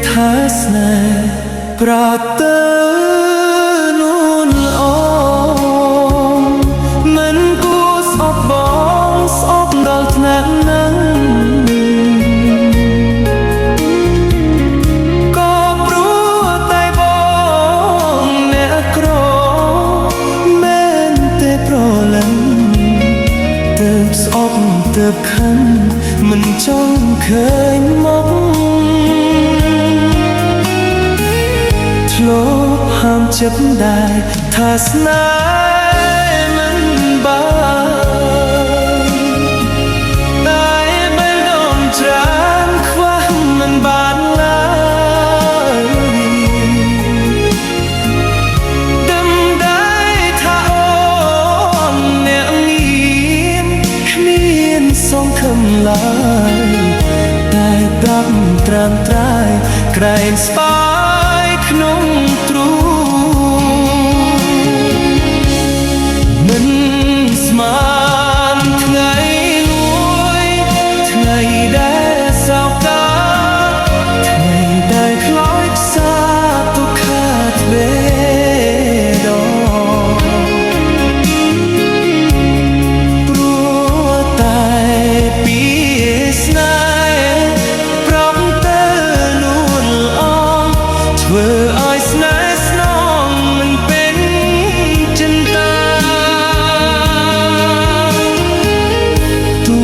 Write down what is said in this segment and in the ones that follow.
ថាស្នេហ៍ប្រាតើនួនល្អមិនគួរស្អប់បងស្អប់ដល់ថ្នាក់ហ្នឹងក៏ព្រោះតែបងអ្នកក្រមែនតែប្រលឹងទើបស្អប់ទើបខឹងមិនចង់ឃើញមកធ្លាប់ហាមចិត្តដែរថាស្នេហ៍មិនបានតែបែរដងច្រើនខ្វះមិនបានឡើយដឹងដែរថាអូនអ្នកមានគ្មានសង្ឃឹមឡើយតែប្រាប់ត្រាំត្រាយក្រែងស្បាក្នុងទ្រូមិនស្មានថ្ងៃមួយថ្ងៃដែលសោកកាថ្ងៃដែលខ្លោចខ្សាទុក្ខាទ្វេដងព្រោះតែពីស្នេហ៍ប្រំទៅនួនល្អធ្វើឲ្យស្នេហ៍ស្នងមិនเป็นចិន្តាទូ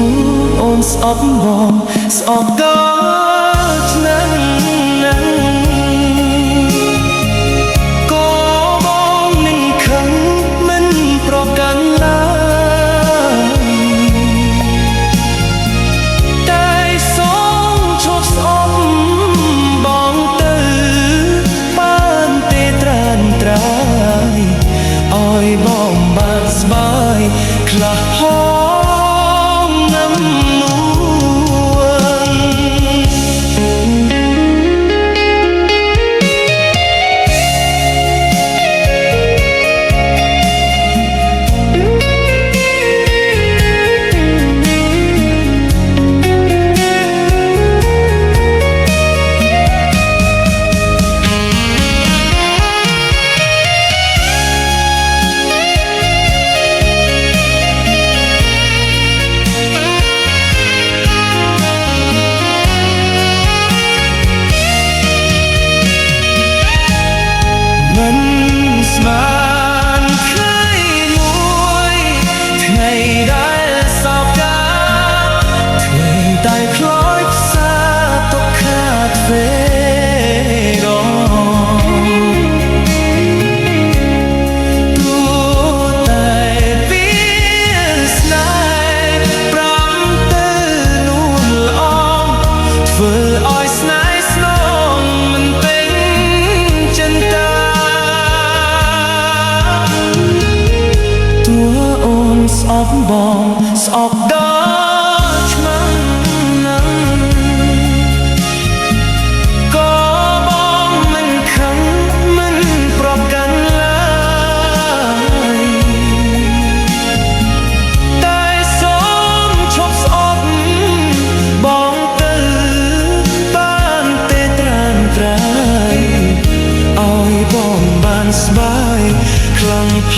អូនស្អប់បងស្អប់ដល់ឆ្នាំហ្នឹងក៏បងនឹងខឹងមិនប្រកាន់ឡើយតែសូមឈប់ស្អប់បងទៅបានទេត្រានត្រាយឲ្យបងបានស្បាយខ្លះហងងំនួនមិនស្មានថ្ងៃមួយថ្ងៃដែលសោកកាថ្ងៃដែលខ្លោចខ្សាទុក្ខាទ្វេដងទោះតែពីស្នេហ៍ប្រាំទៅនួនល្អធ្វើឲ្យស្នេហ៍ស្នងមិនเป็นចិន្តាស្អប់បងស្អប់ដល់ឆ្នាំហ្នឹងក៏បងមិនខឹងមិនប្រកាន់ឡើយតែសូមឈប់ស្អប់បងទៅបានទេត្រានត្រាយឲ្យបងបានស្បាយខ្លាំងផ